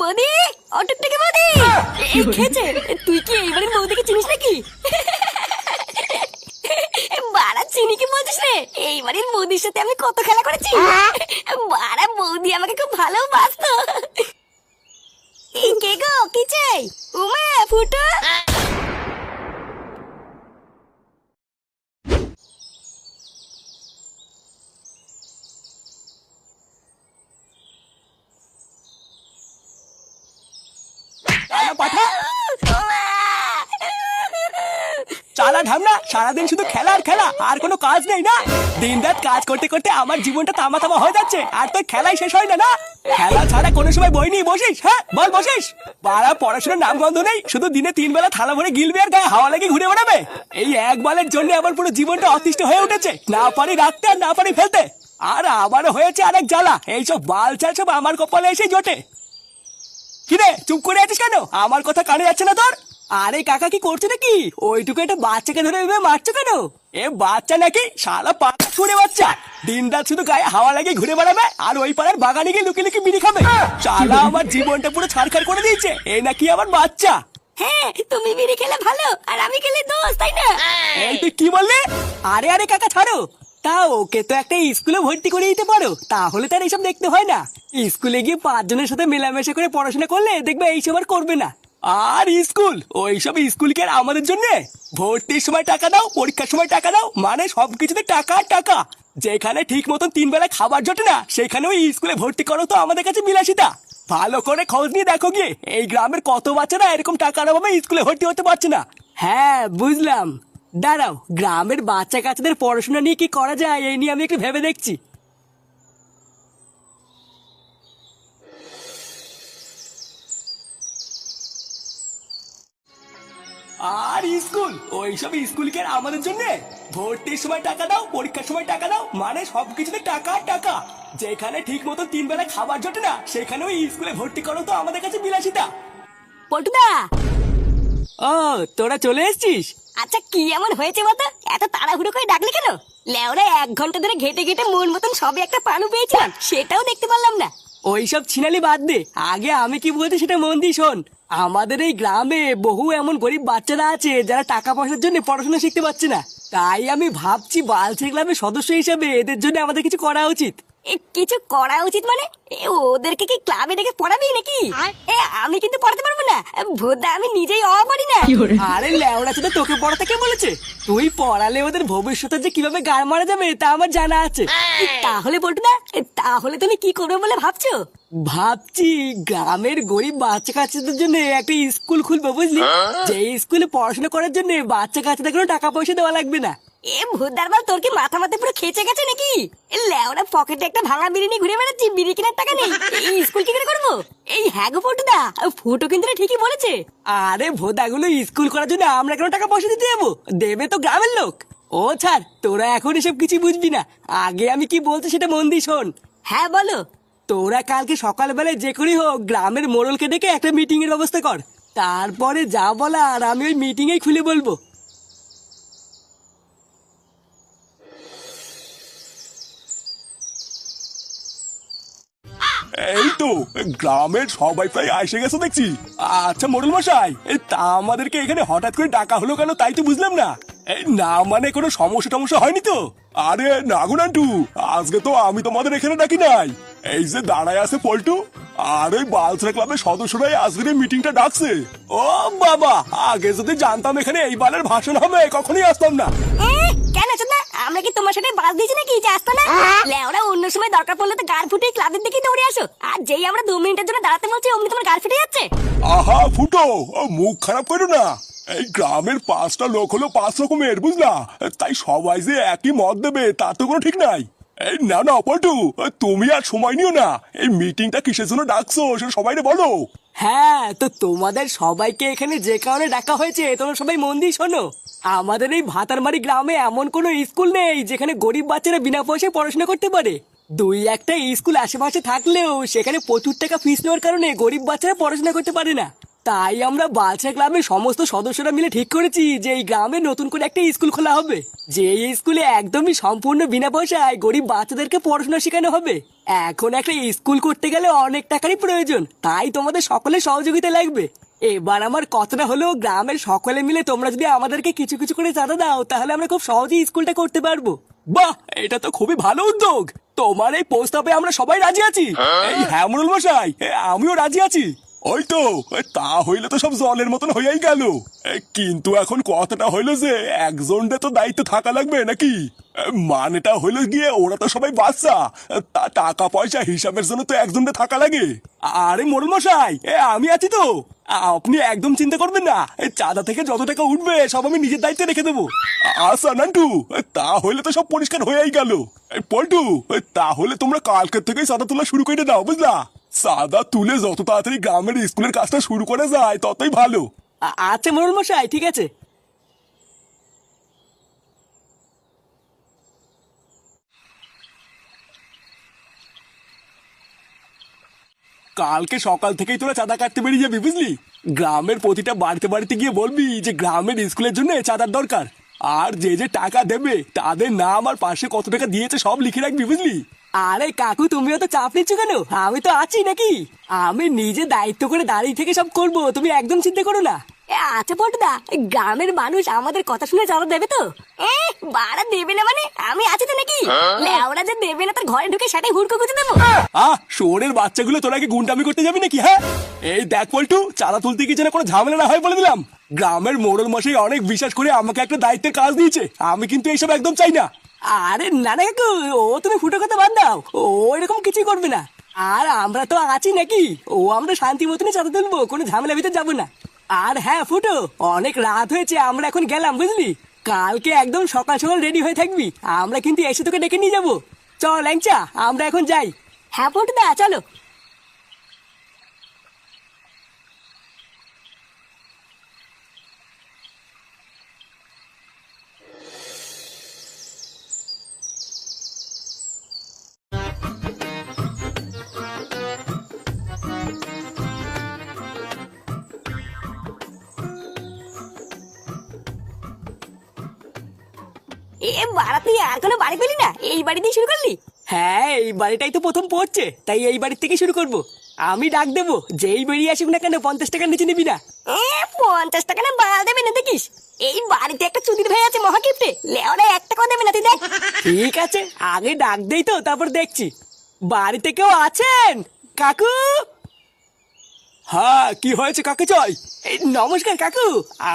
বৌদি, অটো থেকে বৌদি। এই খেয়েছে, তুই কি এইবারের বৌদিকে চিনিস নাকি? বাড়া চিনি কি বলছিস রে? এইবারের বৌদির সাথে আমি কত খেলা করেছি। বাড়া বৌদি আমাকে খুব ভালোবাসতো। এই কে গো, কি চাই? উমা ফুটো। চালা ঢামনা, সারাদিন শুধু খেলা আর খেলা, আর কোনো কাজ নেই না? দিন রাত কাজ করতে করতে আমার জীবনটা তামা তামা হয়ে যাচ্ছে, আর তোর খেলাই শেষ হয় না। না খেলা ছাড়া কোনো সময় বই নিয়ে বসিস? হ্যাঁ বল, বসিস? পাড়া পড়াশোনার নাম গন্ধ নেই, শুধু দিনে 3 বেলা থালা ভরে গিলবে আর গায়ে হাওয়া লাগিয়ে ঘুরে বেড়াবে। এই এক বালের জন্য আমার পুরো জীবনটা অতিষ্ঠ হয়ে উঠেছে, না পারি রাখতে আর না পারি ফেলতে। আর আবারও হয়েছে আরেক জ্বালা, এইসব বাল চাল সব আমার কপালে এসে জোটে। কিরে চুপ করে আছিস কেন? আমার কথা কানে যাচ্ছে না তোর? আরে কাকা কি করছো নাকি? ওইটুকু একটা বাচ্চাকে ধরে এভাবে মারছো কেন? এ বাচ্চা নাকি? শালা পাকা ছুড়ে বাচ্চা, দিন রাত শুধু গায়ে হাওয়া লাগিয়ে ঘুরে বেড়াবে আর ওই পাড়ার বাগানে গিয়ে লুকিয়ে লুকিয়ে বিড়ি খাবে। শালা আমার জীবনটা পুরো ছাড়খাড় করে দিয়েছে। এ নাকি আমার বাচ্চা? হ্যাঁ, তুমি বিড়ি খেলে ভালো আর আমি খেলে দোষ, তাই না? এই তুই কি বললি? আরে আরে কাকা ছাড়ো। তা ওকে তো একটা স্কুলে ভর্তি করে দিতে পারো, তাহলে তার এইসব দেখতে হয় না। স্কুলে গিয়ে 5 জনের সাথে মেলামেশা করে পড়াশোনা করলে দেখবে এইসব আর করবে না। আর স্কুল, ওইসব স্কুল কি আর আমাদের জন্য? ভর্তির সময় টাকা দাও, পরীক্ষার সময় টাকা দাও, মানে সবকিছুতে টাকা আর টাকা। যেখানে ঠিক মতন 3 বেলা খাবার জোটে না, সেখানে ওই স্কুলে ভর্তি করো তো আমাদের কাছে বিলাসিতা। ভালো করে খোঁজ নিয়ে দেখো গিয়ে, এই গ্রামের কত বাচ্চারা এরকম টাকার অভাবে স্কুলে ভর্তি হতে পারছে না। হ্যাঁ বুঝলাম, দাঁড়াও, গ্রামের বাচ্চা কাচ্চাদের পড়াশোনা নিয়ে কি করা যায় এই নিয়ে আমি একটু ভেবে দেখছি। আর স্কুল, ওইসব স্কুল কি আর আমাদের জন্য? ভর্তির সময় টাকা দাও, পরীক্ষার সময় টাকা দাও, মানে সবকিছুতে টাকা আর টাকা। যেখানে ঠিক মতো 3 বেলা খাবার জোটে না, সেখানে ওই স্কুলে ভর্তি করো তো আমাদের কাছে বিলাসিতা। পল্টুদা, ও তোরা চলে এসেছিস? আচ্ছা কি এমন হয়েছে বলতো? এত তাড়াহুড়ো করে ডাকলি কেন? লেওরা 1 ঘন্টা ধরে ঘেটে ঘেটে মন মতন সবে একটা পানু পেয়েছিলাম, সেটাও দেখতে পারলাম না। ওইসব ছিনালি বাদ দে, আগে আমি কি বলছি সেটা মন দিয়ে শোন। আমাদের এই গ্রামে বহু এমন গরিব বাচ্চারা আছে যারা টাকা পয়সার জন্য পড়াশোনা শিখতে পারছে না। তাই আমি ভাবছি বালছে ক্লাবের সদস্য হিসেবে এদের জন্য আমাদের কিছু করা উচিত। কিছু করা উচিত মানে? ওদেরকে কি ক্লাবে ডেকে পড়াবি নাকি? আমি কিন্তু পড়াতে পারবো না, ভোদা আমি নিজেই পারি না। আরে লেওড়া তো তোকে পড়াতে কে বলেছে? তুই পড়ালে ওদের ভবিষ্যতে যে কিভাবে গাড় মারা যাবে তা আমার জানা আছে। তাহলে পল্টুদা, তাহলে তুমি কি করবে বলে ভাবছো? ভাবছি গ্রামের গরিব বাচ্চা কাচ্চাদের জন্য একটা স্কুল খুলবো, বুঝলি? যে স্কুলে পড়াশোনা করার জন্য বাচ্চা কাচ্চাদের কোনো টাকা পয়সা দেওয়া লাগবে না। ভোদার বাল, তোর কি মাথা মাথা পুরো খেচে গেছে নাকি? লেওরা পকেটে একটা ভাঙা বিড়ি নিয়ে ঘুরে বেড়াচ্ছি, বিড়ি কেনার টাকা নেই, এই স্কুল কি করে করবো? এই হ্যাঁ গো পল্টুদা, ফুটো কিন্তু ঠিকই বলেছে। আরে ভোদাগুলো স্কুল করার জন্য আমরা কেন টাকা পয়সা দিতে যাবো? দেবে তো গ্রামের লোক। ও ছাড়, তোরা এখন এসব কিছু বুঝবি না। আগে আমি কি বলছি সেটা মন দিয়ে শোন। হ্যাঁ বলো। তোরা কালকে সকালবেলায় যে করেই হোক গ্রামের মোড়লকে ডেকে একটা মিটিং এর ব্যবস্থা কর। তারপরে যা বলার আমি ওই মিটিং এই খুলে বলবো। এই তো গ্রামের সবাই প্রায় এসে গেছে দেখছি। আচ্ছা মোড়ল মশাই, তা আমাদেরকে এখানে হঠাৎ করে ডাকা হলো কেন তাই তো বুঝলাম না। না মানে কোনো সমস্যা টমস্যা হয়নি তো? আরে না গো নান্টু, আজকে তো আমি তোমাদের এখানে ডাকি নাই। এই যে দাঁড়ায় আছে পল্টু আর ওই বালসরা ক্লাবের সদস্যরাই আজকের এই মিটিংটা ডাকছে। ও বাবা, আগে যদি জানতাম এখানে এই বালের ভাষণ হবে কখনোই আসতাম না। কেন চোদনা, আমরা কি তোমার সাথে বাস দিয়েছি নাকি যে আসতো না? লেওরা অন্য সময় দরকার পড়লে তো গাড় ফুটে ক্লাবের দিকেই দৌড়ে আসো, আর যেই আমরা 2 মিনিটের জন্য দাঁড়াতে বলছি অমনি তোমার গাড় ফেটে যাচ্ছে। আহা ফুটো, মুখ খারাপ করো না। এই গ্রামের 5টা লোক হলো 5 রকমের, বুঝলা? তাই সবাই যে একই মত দেবে তার তো কোনো ঠিক নাই। এই না না পল্টু, তুমি আর সময় নিও না। এই মিটিংটা কিসের জন্য ডাকছো সেটা সবাইকে বলো। হ্যাঁ, তো তোমাদের সবাইকে এখানে যে কারণে ডাকা হয়েছে তোমরা সবাই মন দিয়ে শোনো। আমাদের এই ভাতারমারি গ্রামে এমন কোনো স্কুল নেই যেখানে গরিব বাচ্চারা বিনা পয়সায় পড়াশোনা করতে পারে। 2-1টা স্কুল আশেপাশে থাকলেও সেখানে প্রচুর টাকা ফিস নেওয়ার কারণে গরিব বাচ্চারা পড়াশোনা করতে পারে না। তাই আমরা বাচ্চা ক্লাবের সমস্ত সদস্যরা মিলে ঠিক করেছি যে এই গ্রামে নতুন করে একটা স্কুল খোলা হবে, যে এই স্কুলে একদমই সম্পূর্ণ বিনা পয়সায় গরিব বাচ্চাদেরকে পড়াশোনা শেখানো হবে। এখন একটা স্কুল করতে গেলে অনেক টাকারই প্রয়োজন, তাই তোমাদের সকলের সহযোগিতা লাগবে। এবার আমার কথাটা হলো, গ্রামের সকলে মিলে তোমরা যদি আমাদেরকে কিছু কিছু করে চাঁদা দাও তাহলে আমরা খুব সহজেই স্কুলটা করতে পারবো। বাহ, এটা তো খুবই ভালো উদ্যোগ। তোমার এই প্রস্তাবে আমরা সবাই রাজি আছি। এই হ্যাঁ মোড়ল মশাই, আমিও রাজি আছি। ওই তো, তা হইলে তো সব জলের মতন হইয়াই গেল। কিন্তু এখন কথাটা হইলো যে একজনটা তো দায়িত্ব থাকা লাগবে নাকি? মানেটা হইলো গিয়ে ওরা তো সবাই বাচ্চা, তা টাকা পয়সা হিসাবের জন্য তো একজনটা থাকা লাগে। আরে মোড়ল মশাই, আমি আছি তো, আপনি একদম চিন্তা করবেন না। এই চাঁদা থেকে যত টাকা উঠবে সব আমি নিজের দায়িত্বে রেখে দেবো। আচ্ছা নান্টু, তা হইলে তো সব পরিষ্কার হয়েই গেল। পল্টু, তাহলে তোমরা কালকের থেকেই চাঁদা তোলা শুরু করে দাও, বুঝলা? চাঁদা তুলে যত তাড়াতাড়ি গ্রামের স্কুলের কাজটা শুরু করা যায় ততই ভালো। আচ্ছা মোড়ল মশাই, ঠিক আছে। কালকে সকাল থেকেই তোরা চাঁদা কাটতে বেরিয়ে যাবি, বুঝলি? গ্রামের প্রতিটা বাড়িতে বাড়িতে গিয়ে বলবি যে গ্রামের স্কুলের জন্য চাঁদার দরকার। আর যে যে টাকা দেবে তাদের নাম আর পাশে কত টাকা দিয়েছে সব লিখে রাখবি, বুঝলি? আরে কাকু, তুমিও তো চাপ নিচ্ছ কেন? আমি তো আছি নাকি? আমি নিজে দায়িত্ব করে দাঁড়িয়ে থেকে সব করবো, তুমি একদম চিন্তা করো না। আচ্ছা পল্টুদা, গ্রামের মানুষ আমাদের কথা শুনে চাঁদা দেবে তো? বাড়া দেবে না মানে? আমি আছি তো নাকি? ওরা যে দেবে না তার ঘরে ঢুকে সেটাই হুড়কো গুঁজে দেবো। শোরের বাচ্চাগুলো তোরা কি গুন্ডামি করতে যাবি নাকি? হ্যাঁ, এই দেখ পল্টু, চাঁদা তুলতে গিয়ে যেন কোনো ঝামেলা না হয় বলে দিলাম। গ্রামের মোড়ল মশাই অনেক বিশ্বাস করে আমাকে একটা দায়িত্বের কাজ দিয়েছে, আমি কিন্তু এইসব একদম চাই না। আরে না না কাকু, ও তুমি ফুটো কথা বাদ দাও, ও এরকম কিছুই করবে না। আর আমরা তো আছি নাকি? ও আমরা শান্তি মতনই চাঁদা তুলবো, কোনো ঝামেলা ভিতরে যাবো না। আর হ্যাঁ ফুটো, অনেক রাত হয়েছে, আমরা এখন গেলাম, বুঝলি? কালকে একদম সকাল সকাল রেডি হয়ে থাকবি, আমরা কিন্তু এসে তোকে ডেকে নিয়ে যাবো। চল ল্যাংচা, আমরা এখন যাই। হ্যাঁ পল্টুদা, চলো। বাড়া, তুই আর কোনো বাড়ি পেলি না? এই বাড়ি দিয়ে শুরু করলি? হ্যাঁ, এই বাড়িটাই তো প্রথম পড়ছে, তাই এই বাড়ির থেকে শুরু করব। আমি ডাক দেবো, যেই বেরিয়ে আসুক না কেন 50 টাকার নিচে নিবি না। 50 টাকা না বাড়া দেবে না দেখিস? এই বাড়িতে একটা চুদির ভাই আছে মহাকিপ্টে, লেওরা 1 টাকাও দেবে না, তুই দেখ। ঠিক আছে, আগে ডাক দেই তো, তারপর দেখছি। বাড়িতে কেউ আছেন? কাকু? হ্যাঁ, কি হয়েছে? কাকে চাই? এই, নমস্কার কাকু,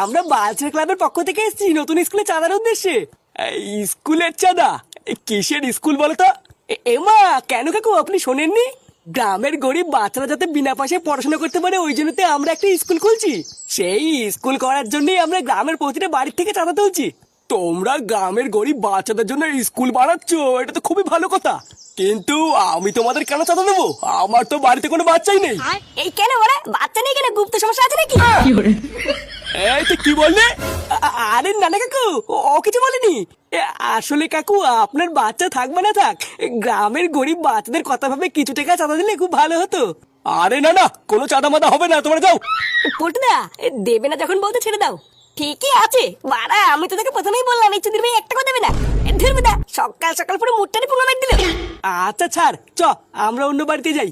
আমরা বালচার ক্লাবের পক্ষ থেকে এসেছি নতুন স্কুলে চাঁদার উদ্দেশ্যে। এই স্কুলের চাঁদা? কিসের স্কুল বলো তো? এমা, কেন কাকু আপনি শোনেননি? গ্রামের গরিব বাচ্চারা যাতে বিনা পয়সায় পড়াশোনা করতে পারে ওই জন্যতে আমরা একটা স্কুল খুলছি। সেই স্কুল করার জন্যই আমরা গ্রামের প্রতিটা বাড়ির থেকে চাঁদা তুলছি। তোমরা গ্রামের গরিব বাচ্চাদের জন্য স্কুল বানাচ্ছ, এটা তো খুবই ভালো কথা। কিন্তু আমি তোমাদের কেন চাঁদা দেবো? আমার তো বাড়িতে কোনো বাচ্চাই নেই। এই কেন ওরা বাচ্চা নেই কেন? গুপ্ত সমস্যা আছে নাকি? এই তো কি বললে? আরে না না কাকু, ও কিছু বলেনি। আসলে কাকু, আপনার বাচ্চা থাকবে না থাক, গ্রামের গরিব বাচ্চাদের কথা ভাবে কিছু টাকা চাঁদা দিলে খুব ভালো হতো। আরে না না, কোনো চাঁদা মাদা হবে না, তোমরা যাও। পল্টুদা, দেবে না যখন বলতে ছেড়ে দাও। ঠিকই আছে বাড়া, আমি তো তোকে প্রথমেই বললাম এই চুদির ভাই 1 টাকাও দেবে না। ধরবে দা, সকাল সকাল পুরো মুটটানি পুঙ্গা মেরে দিল। আচ্ছা ছাড়, চ আমরা অন্য বাড়িতে যাই।